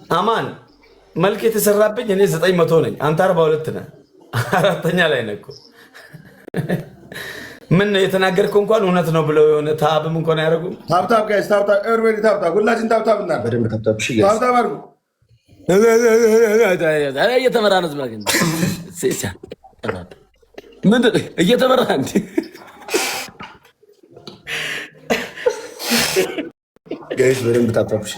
አማን መልክ የተሰራብኝ እኔ 900 ነኝ። አንተ 42 ነህ። አራተኛ ላይ ነህ እኮ። ምን የተናገርከው እንኳን እውነት ነው ብለው የሆነ ታብም እንኳን አያደርጉም። ታብታብ ጋይስ ታብታብ ኤርቤዲ ታብታብ ሁላችን ታብታብ እና በደንብ ታብታብ እሺ ጋይስ ታብታብ አድርጉ። እየተመራ ነው ዝም ምን እየተመራ እንዴ? ጋይስ በደንብ ታብታብ እሺ።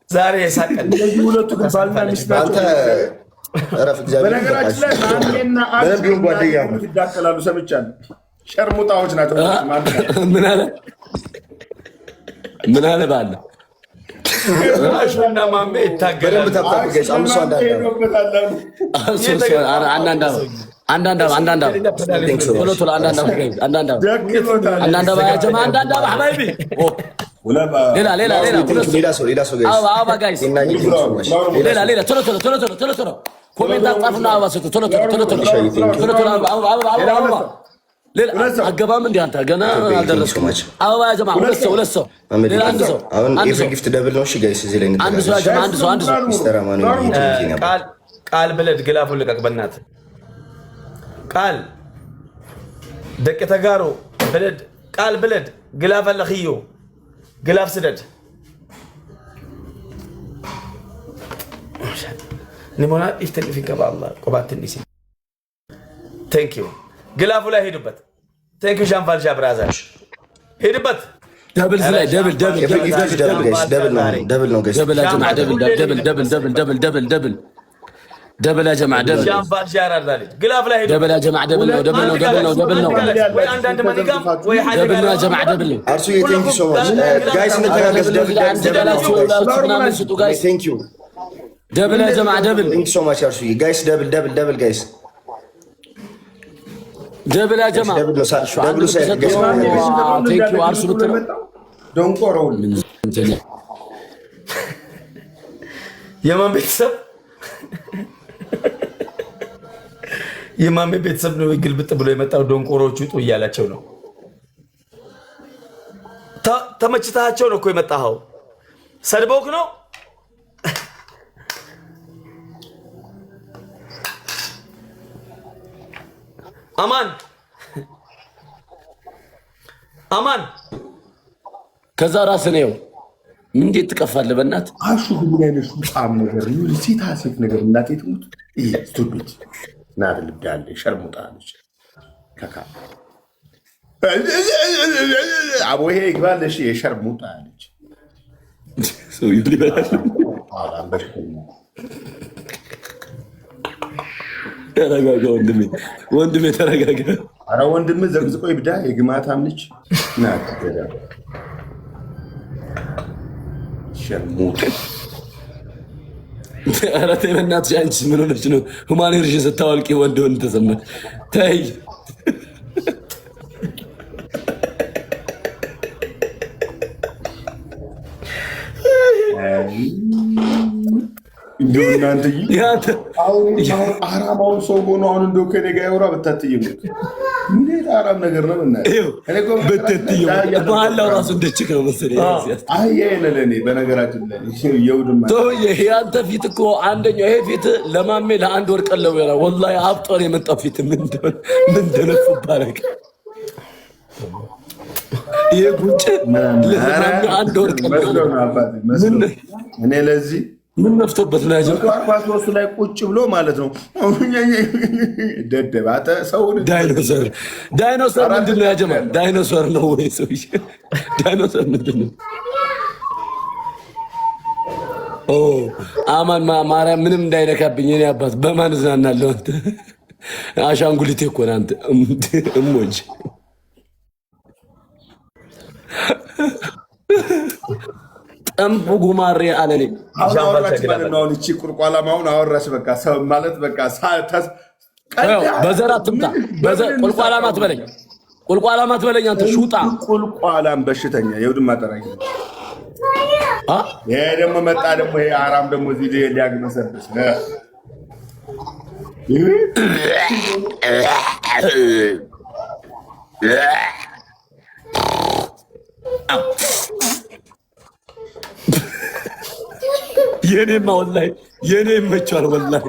ዛሬ የሳቀን ሁለቱ ባልና ሚስት ናቸው። አረፍ እግዚአብሔር በነገራችን ላይ ማንኔና በደንብ ጓደኛ ይዳቀላሉ ሰምቻለሁ። ሸርሙጣዎች ናቸው። ምን አለ ባለ አሹና ማሜ ይታገላሉ። በደንብ ታብታብ ጋይስ አምስት አንዳንድ አገባም እንደ አንተ ገና አልደረስኩም። አበባ ያጀማ ሁለት ሰው ሌላ አንድ ሰው ጊፍት ደብል ነው። እሺ ጋይስ እዚህ ላይ አንድ ሰው ያጀማ አንድ ሰው ሚስተር አማኑ ቃል ብለድ ግላፉን ልቀቅ በእናትህ ቃል ደቅ ተጋሩ ብለድ ቃል ብለድ ግላፍ አለኽዮ ግላፍ ስደድ ንሞና ኢፍተን ፊከባ አላህ ቆባት እንዲሲ ቴንክ ዩ ግላፉ ላይ ሄዱበት። ቴንክ ዩ ሻምፋልሻ ብራዘር ሄዱበት። ደብል ላይ ደብል ነው ጋይስ ደብል يا جماعه دبل ሻምፋል ሻራር ዛለች ግላፍ ላይ ሄዱ። دبل يا جماعه دبل ነው ወይ አንዳንድ መዲጋም ወይ ሐዲጋ دبل يا جماعه دبل አርሱ ቴንክ ዩ ሶ ማች ጋይስ እንተጋገዝ። ደብል ቴንክ ዩ دبل يا جماعه دبل ቴንክ ዩ ሶ ማች አርሱ ጋይስ ደብል ጋይስ دبل يا جماعه ደብል ሳይድ ጋይስ ቴንክ ዩ አርሱ ብትለው ደንቆሮው የማን ቤተሰብ የማሜ ቤተሰብ ነው ግልብጥ ብሎ የመጣው። ዶንቆሮቹ ውጡ እያላቸው ነው። ተመችታቸው ነው እኮ የመጣኸው። ሰድበውክ ነው። አማን ከዛ ራስህ ነው እንዴት ትቀፋለህ? በእናትህ አሹ ምን አይነት ጣም ነገር ነው? ሴት ነገር እናቴ ትሙት ስቱዲት ናት ልብዳለ ሸርሙጣለች ከካ አቦ ይሄ ይግባለሽ የሸርሙጣለች ሰው ይልበላል። ተረጋጋ ወንድሜ ተረጋጋ። ኧረ ወንድሜ ዘቅዝቆ ይብዳ የግማታም ልጅ ናት ገዳ ሸርሙጥ ኧረ ተይ በእናትሽ አንቺ ምን ሆነሽ ነው? ሁማን ሄርሽን ስታወልቂ ወንድ ተሰማሽ። ተይ እንደው እናንተ አሁን አራማውን ሰው ሆኖ አሁን እንደው ከኔ ጋር ያወራ በታትየው ምን አራም ነገር ነው እና እኔ እኮ በታትየው ባላው ራሱ እንደችክ ነው መሰለኝ። አይ የለለኔ በነገራችን ላይ የውድማ ይሄ አንተ ፊት እኮ አንደኛው ይሄ ፊት ለማሜ ለአንድ ወር ቀለው ያለው ወላሂ አብጦር የመጣው ፊት ምን እንደነፉ ባረክ ይሄ ጉንጭ ለማሜ አንድ ወር ቀለው እኔ ለዚህ ምን ነፍቶበት ነው ያጀው ኳስ ላይ ቁጭ ብሎ ማለት ነው። ደደባተ ሰው ዳይኖሰር ምንድን ነው ያጀማ? ዳይኖሰር ነው ወይ ሰው? ዳይኖሰር ምንድን ነው? ኦ አማን ማርያም ምንም እንዳይነካብኝ እኔ አባት በማን ዝናናለሁ? አንተ አሻንጉሊቴ እኮ ነህ አንተ እሞጅ ጠምቡ ጉማሬ አለኔ አሁን እቺ ቁልቋላማውን አወራሽ። በቃ ሰው ማለት በቃ በዘር አትምጣ። ቁልቋላማት በለኝ አንተ ሹጣ ቁልቋላም በሽተኛ የውድማ ጠራጊ ይሄ ደግሞ መጣ ደግሞ ይሄ አራም ደግሞ እዚህ ሊያግመሰብስ የኔማ ወላሂ የኔ ይመቻል ወላሂ።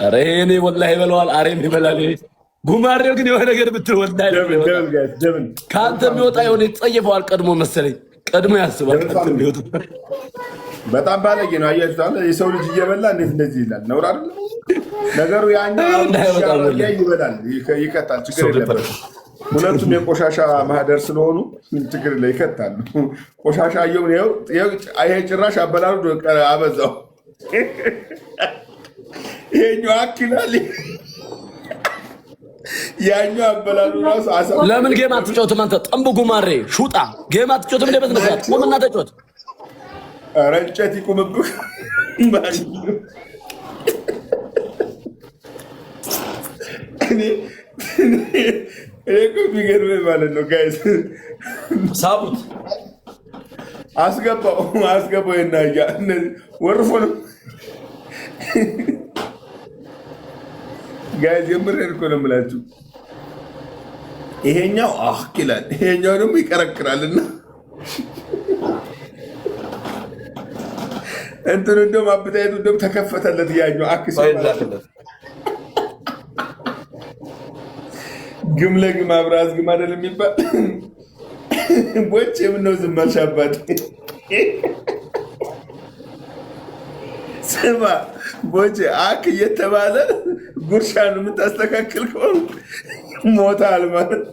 ኧረ የኔ ወላሂ ይበለዋል። አሬም ይበላል። ጉማሬው ግን የሆነ ነገር ብትል ወላሂ ከአንተ የሚወጣ የሆነ ይጸየፈዋል። ቀድሞ መሰለኝ ቀድሞ ያስባል። በጣም ባለጌ ነው። አያችሁታል? የሰው ልጅ እየበላ እንዴት እንደዚህ ይላል? ነውር አይደል ነገሩ? ያኛው ይበላል፣ ይቀጣል፣ ችግር የለበትም። ሁለቱም የቆሻሻ ማህደር ስለሆኑ ችግር የለ፣ ይከታሉ። ቆሻሻ አየውን ይሄ ጭራሽ አበላሉ አበዛው። ይሄኛው አኪላል ያኛው አበላሉ ራሱ አሳ። ለምን ጌም አትጫወትም አንተ ጠንቡ ጉማሬ ሹጣ? ጌም አትጫወትም? ለበት ነው ቆምና ተጫወት። ኧረ እንጨት ይቁምብህ። እኔ እኮ የሚገርምህ ማለት ነው ጋይስ፣ ሳቡት አስገባው የናያ እነዚህ ወርፎ ነው ጋይስ፣ የምሬን እኮ ነው የምላችሁ። ይሄኛው ይላል፣ ይሄኛው ደግሞ ይቀረቅራልና እንትኑ እንደውም አብታይቱ እንደውም ተከፈተለት። ያኛው አክስ ግም ለግም አብራዝ ግም አይደል የሚባል ቦቼ ምነው ዝም አልሽ አባቴ? ስማ ቦቼ አክ እየተባለ ጉርሻን የምታስተካክል ከሆነ ሞታል ማለት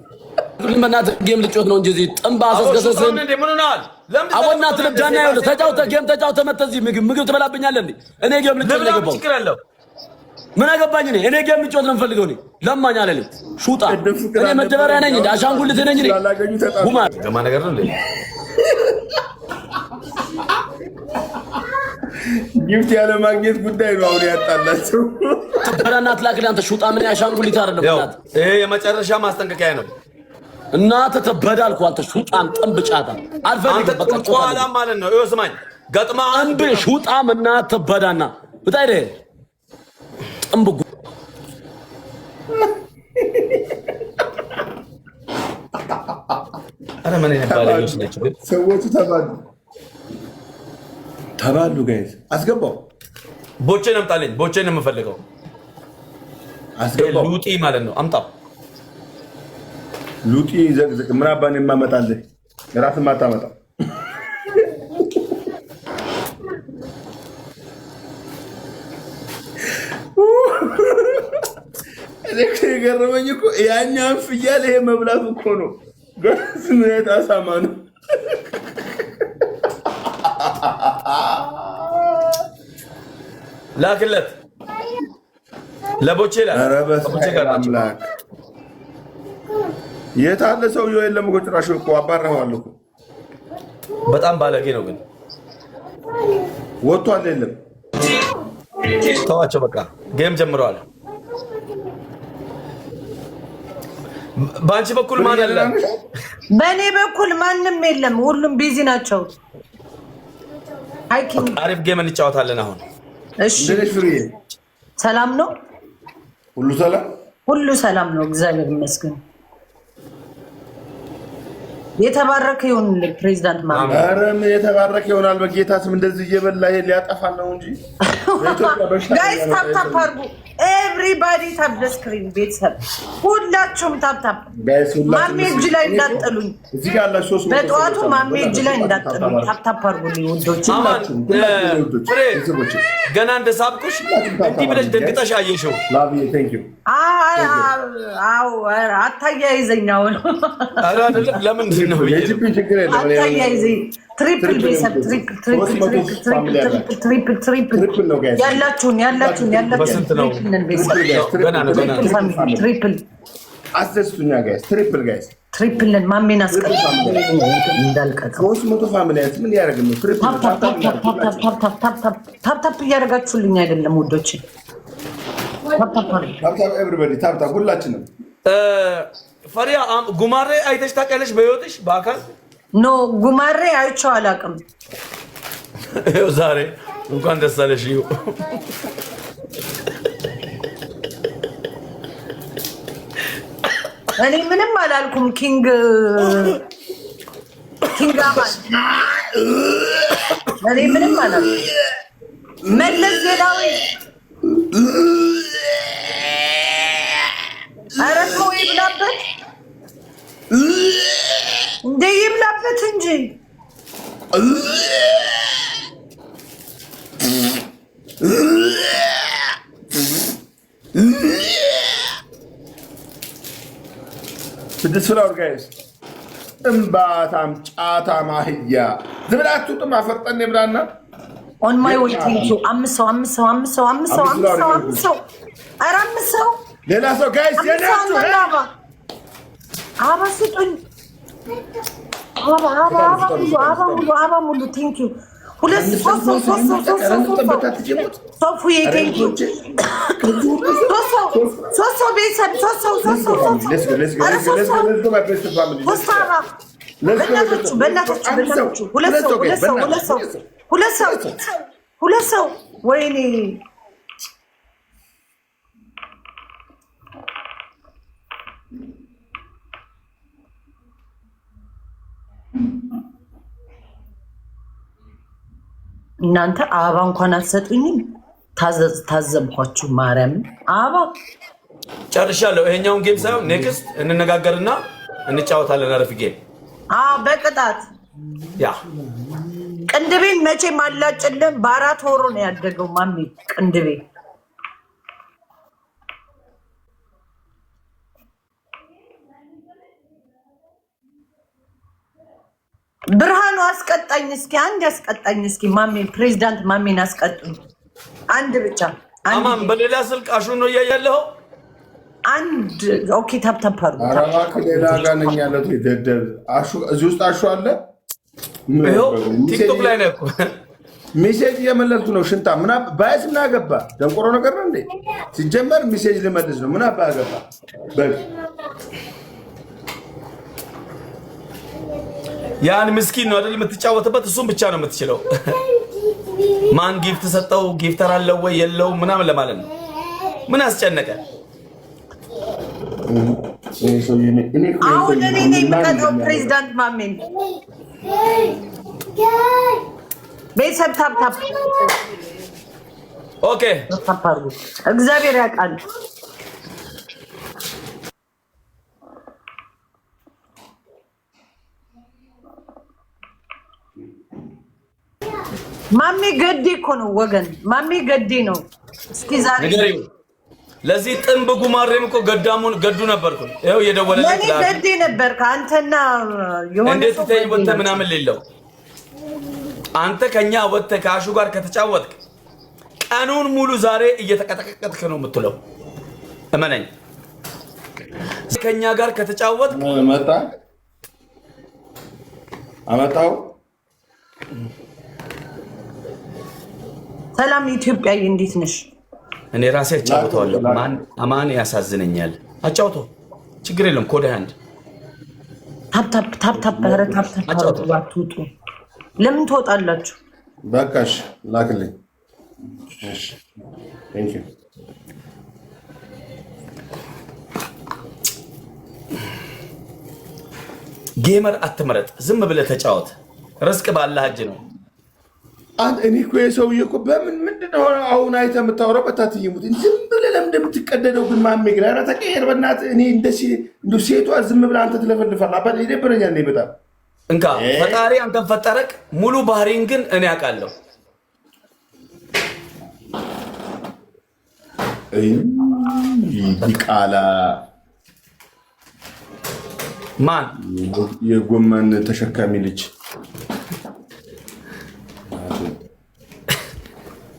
በእናትህ ጌም ልጮት ነው እንጂ እዚህ ጥንባ አሰስከሰስን አወና ትልዳና ይኸውልህ ተጫውተህ ጌም ተጫውተህ መተህ እዚህ ምግብ ትበላብኛለህ እንዴ? እኔ ጌም ልጮት ነው የገባው። ምን አገባኝ እኔ ጌም ልጮት ነው የምፈልገው። እኔ ለማኝ አለልኝ ሹጣ። እኔ መደበሪያ ነኝ እንዴ? አሻንጉልት ነኝ እኔ? ጉማ ገማ ነገር ነው እንዴ? ጊፍት ያለ ማግኘት ጉዳይ ነው አሁን ያጣላቸው። በእናትህ ላክልህ አንተ ሹጣ። ምን አሻንጉልት አይደለም እናት። ይሄ የመጨረሻ ማስጠንቀቂያ ነው። እናትህ ተበዳልኩ አንተ ሹጣን ጥንብ ጫታ አልፈልግም። በቃ ቋላ ማለት ነው። ይኸው ስማኝ ገጥማ አንብ ሹጣም እናትህ ተበዳና ብታይ ደ ጥንብ አረ ምን ይባላል? ሰዎቹ ተባሉ ጋይስ። አስገባው ቦቼን አምጣልኝ። ቦቼን የምፈልገው አስገባው። ሉጢ ማለት ነው። አምጣው ሉጢ ዘቅዝቅ። ምን አባን የማመጣልህ ራስን ማታመጣ የገረመኝ እኮ ያኛን ፍያል ይሄ መብላት እኮ ነው። ስምነት አሳማ ነው። ላክለት ለቦቼ አምላክ የት አለ ሰውዬው? የለም እኮ ጭራሽ እኮ አባረኸዋለሁ እኮ። በጣም ባለጌ ነው ግን ወጥቷል። የለም ተዋቸው በቃ ጌም ጀምረዋል። በአንቺ በኩል ማን አለ? በእኔ በኩል ማንም የለም። ሁሉም ቢዚ ናቸው። አሪፍ ጌም እንጫወታለን አሁን። እሺ ሰላም ነው? ሁሉ ሰላም፣ ሁሉ ሰላም ነው። እግዚአብሔር ይመስገን። የተባረከ ይሁን ፕሬዚዳንት ማለት ነው። ኧረ ምን የተባረከ ይሆናል? በጌታ ስም እንደዚህ እየበላ ይሄ ሊያጠፋን ነው እንጂ። ጋይስ ታፕ ታፕ አድርጉ። ኤቭሪባዲ ታፕ ዘ ስክሪን። ቤተሰብ ሁላችሁም ታፕ ታፕ። ማሜ እጅ ላይ እንዳጥሉኝ፣ በጠዋቱ ማሜ እጅ ላይ እንዳጥሉኝ። ታፕ ታፕ አድርጉልኝ ውዶች። ገና እንደሳብኩሽ እንዲህ ብለሽ ደንግጠሽ አየሽው። አዎ አታያይዘኝ አሁን። ኧረ አይደለም ለምንድን ነው አታያይዘኝ። ትሪፕል ቤተሰብ ትሪፕል ያላችሁን በስንት ነው? ገና ነው ገና ትሪፕል አስደስቱኛ ጋይስ። ትሪፕል ጋይስ ትሪፕልን ማሜን አስቀር እንዳልቀጠው 300 ፋሚሊያት ምን ያደርግ ነው? ትሪፕል ታፕ እያደረጋችሁልኝ አይደለም ውዶች? ታፕ ኤቭሪባዲ ታፕ ሁላችንም። ፈሪያ ጉማሬ አይተሽ ታውቂያለሽ በህይወትሽ በአካል? ኖ ጉማሬ አይቼው አላውቅም። ይኸው ዛሬ እንኳን ደስ አለሽ። እኔ ምንም አላልኩም። ኪንግ አማን እኔ ምንም አላልኩም። መለስ ዜናዊ ኧረ ተው ይብላበት እንደ ይብላበት እንጂ ስድስት ፍላወር ጋይስ ጥንባታም ጫታም አህያ ዝብላችሁ ጥም አፈርጠን ብላና ኦን ማይ ዌይ ቴንክ ዩ። አምስት ሰው ኧረ አምስት ሰው ሌላ ሰው ጋይስ የናችሁ አባ ስጡኝ። አባ ሙሉ ቴንክ ዩ። ሁለት ሶስት ሶፉዬ ቴንክ ዩ። ሶስት ሰው ቤተሰብ በእናታችሁ ሁለት ሰው ወይኔ እናንተ አበባ እንኳን አትሰጡኝም። ታዘብኳችሁ። ማርያም አበባ ጨርሻለሁ። ይሄኛውን ጌም ሳይሆን ኔክስት እንነጋገርና እንጫወታለን። አረፍ ጌም በቅጣት ያ ቅንድቤን መቼም አላጭልም። በአራት ወሮ ነው ያደገው ማሚ ቅንድቤ። ብርሃኑ አስቀጣኝ እስኪ፣ አንድ አስቀጣኝ እስኪ። ማሜን ፕሬዚዳንት ማሜን አስቀጡኝ አንድ ብቻ። አማን በሌላ ስልክ አሹ ነው እያያለሁ። አንድ ኦኬ። ታፕታፓሩ አራማክ ሌላ ጋር ነኝ ያለው ይደደብ አሹ እዚህ ውስጥ አሹ አለ። ይኸው ቲክቶክ ላይ ነው እኮ ሜሴጅ እየመለስኩ ነው። ሽንታ ምና ባይስ ምን አገባ? ደንቆሮ ነገር ነው እንዴ? ሲጀመር ሜሴጅ ልመልስ ነው። ምን አባ አገባ? ያን ምስኪን ነው አይደል የምትጫወትበት? እሱም ብቻ ነው የምትችለው። ማን ጊፍት ሰጠው? ጊፍተር አለው ወይ የለው ምናምን ለማለት ነው። ምን አስጨነቀ? አሁን እኔ ነኝ የምቀጣው ፕሬዚዳንት ማሜን። ቤተሰብ ታፕታፕ ኦኬ። እግዚአብሔር ያውቃል። ማሜ ገዴ እኮ ነው ወገን፣ ማሜ ገዴ ነው። እስኪ ዛሬ ለዚህ ጥንብ ጉማሬም እኮ ገዱ ነበርኩ። ይኸው እየደወለልኝ ለኔ ገዴ ነበር። ከአንተና የሆነ እንዴት ተይ ወጥተ ምናምን ሌለው አንተ ከኛ ወጥተ ከአሹ ጋር ከተጫወትክ ቀኑን ሙሉ ዛሬ እየተቀጠቀጥክ ነው የምትለው። እመነኝ። ከኛ ጋር ከተጫወትክ መጣ አመጣው። ሰላም ኢትዮጵያዬ፣ እንዴት ነሽ? እኔ ራሴ አጫውተዋለሁ። አማን ያሳዝነኛል። አጫውቶ ችግር የለም። ኮድ አንድ ታፕታፕ ኧረ ታፕታፕ አትውጡ። ለምን ትወጣላችሁ? በቃሽ ላክልኝ። እሺ ቴንክ ዩ። ጌመር አትመረጥ፣ ዝም ብለህ ተጫወት። ርስቅ ባላህ እጅ ነው። እኔ እኮ የሰውዬ እኮ በምን ምንድን ነው አሁን አይተህ የምታወራው? በታትይሙት ዝም ብለህ ለምን እንደምትቀደደው ግን ማሜ ግን ኧረ ተቀየር በእናትህ። እኔ እንደው ሴቷ ዝም ብለህ አንተ ትለፈልፋለህ። አባ ይደብረኛል። እኔ በጣም እንካ ፈጣሪ አንተን ፈጠረክ። ሙሉ ባህሪን ግን እኔ አውቃለሁ። ይቃላ ማን የጎመን ተሸካሚ ልጅ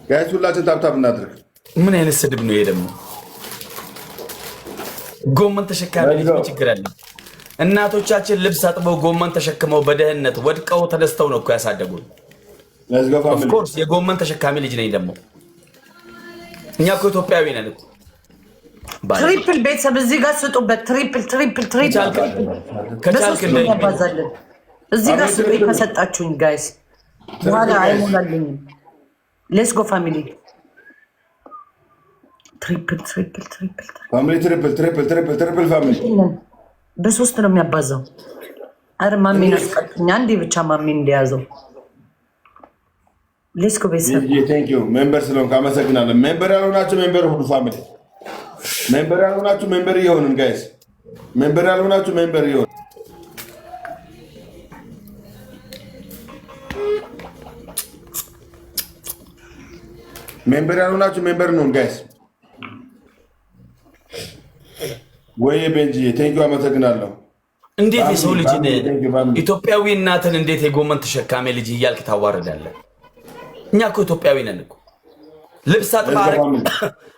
ጋይስ፣ ሁላችን ታብታብ እናድርግ። ምን አይነት ስድብ ነው ይሄ ደግሞ? ጎመን ተሸካሚ ልጅ ምን ችግር አለ? እናቶቻችን ልብስ አጥበው ጎመን ተሸክመው በደህንነት ወድቀው ተደስተው ነው እኮ ያሳደጉን። ኦፍ ኮርስ የጎመን ተሸካሚ ልጅ ነኝ ደግሞ። እኛ እኮ ኢትዮጵያዊ ነን እኮ። ትሪፕል ቤተሰብ እዚህ ጋር ስጡበት። ትሪፕል ከቻልክ ያባዛለን። እዚህ ጋር ስጡ ከሰጣችሁኝ ጋይስ፣ በኋላ አይሞላልኝም። ሌትስ ጎ ፋሚሊ። ትሪፕል ፋሚሊ በሶስት ነው የሚያባዛው። አረ ማሜን አስቀጥኛ እንዴ ብቻ ማሜን እንደያዘው ሌስኮ ቤተሰብ ቴንክ ዩ ሜምበር ስለሆንክ አመሰግናለሁ። ሜምበር ያልሆናችሁ ሜምበር ሁሉ ፋሚሊ ሜምበር ያልሆናችሁ ሜምበር ይሁንን ጋይስ ሜምበር ያልሆናችሁ ሜምበር ይሁን። ሜምበር ያልሆናችሁ ሜምበር ነው ጋይስ። ወይ ቤንጂ ቴንክ ዩ አመሰግናለሁ። እንዴት የሰው ልጅ ኢትዮጵያዊ እናትን እንዴት የጎመን ተሸካሚ ልጅ እያልክ ታዋርዳለህ? እኛ እኮ ኢትዮጵያዊ ነን እኮ። ልብስ አጥባ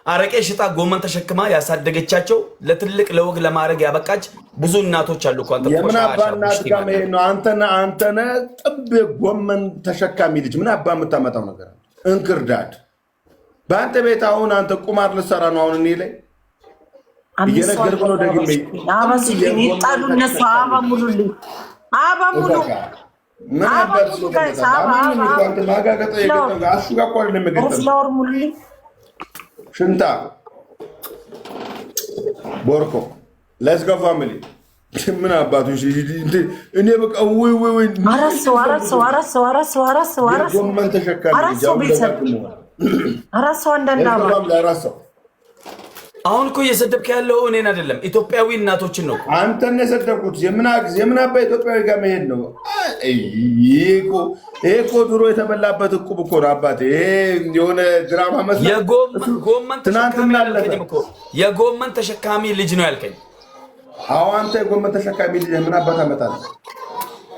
አረቄ ሽጣ ጎመን ተሸክማ ያሳደገቻቸው ለትልቅ ለወግ ለማድረግ ያበቃች ብዙ እናቶች አሉ እኮ። አንተ የምን አባ እናት ጋር መሄድ ነው? አንተነ ጥብ ጎመን ተሸካሚ ልጅ ምን አባ የምታመጣው ነገር አለ? እንክርዳድ በአንተ ቤት አሁን አንተ ቁማር ልሰራ ነው አሁን እኔ ላይ እየነገርኩ ነው። ደግሜ ይጣሉ እነሱ አባ ሙሉልኝ አባ ሙሉ ምን ነበር ማጋገጠ የገጠው አሹ ጋር ቆል ለመገጠም ሙሉልኝ ሽንታ ቦርኮ ሌትስ ጎ ፋሚሊ ምን አባቱ እኔ በቃ ወይ አራስ ጎመን ተሸካሚ አራስ አንዳንዳ አሁን እኮ እየሰደብክ ያለው እኔን አይደለም ኢትዮጵያዊ እናቶችን ነው። አንተን የሰደብኩት የምን አባ ኢትዮጵያዊ ጋር መሄድ ነው? ይሄ እኮ ድሮ የተበላበት እቁብ እኮ ነው አባቴ። ይሄ የሆነ ድራማ መስሎህ የጎመን ተሸካሚ ልጅ ነው ያልከኝ። አዎ አንተ የጎመን ተሸካሚ ልጅ ምን አባት አመጣለህ?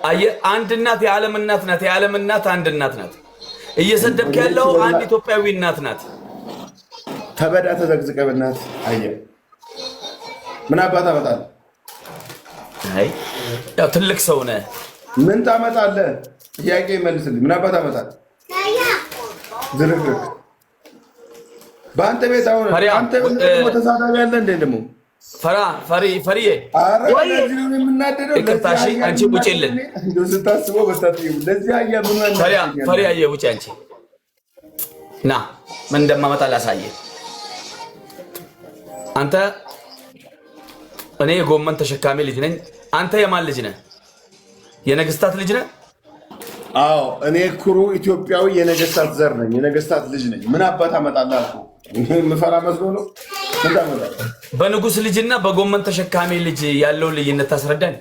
አየህ አንድ እናት የዓለም እናት ናት። የዓለም እናት አንድ እናት ናት። እየሰደብክ ያለው አንድ ኢትዮጵያዊ እናት ናት። ተበዳ ተዘግዝቀ በእናት አየህ ምን አባት አመጣለህ? አይ ያው ትልቅ ሰው ነህ። ምን ታመጣለህ? ጥያቄ መልስልኝ። ምን አባት አመጣለህ? ዝርክርክ በአንተ ቤት አሁን አንተ ተሳዳቢ ያለ እንደ ደግሞ ፈሪዬ ይቅርታሽ አንቺ ውጪልን። ስታስበው በስታትዩ ለዚህ አያ ምን ፈሪያ ውጪ አንቺ ና ምን እንደማመጣ ላሳየህ። አንተ እኔ የጎመን ተሸካሚ ልጅ ነኝ። አንተ የማን ልጅ ነህ? የነገስታት ልጅ ነህ? አዎ እኔ ኩሩ ኢትዮጵያዊ የነገስታት ዘር ነኝ። የነገስታት ልጅ ነኝ። ምን አባት አመጣለህ? ምፈራ መስሎ ነው? ምን ታመጣለህ? በንጉስ ልጅና በጎመን ተሸካሚ ልጅ ያለውን ልዩነት ታስረዳኝ።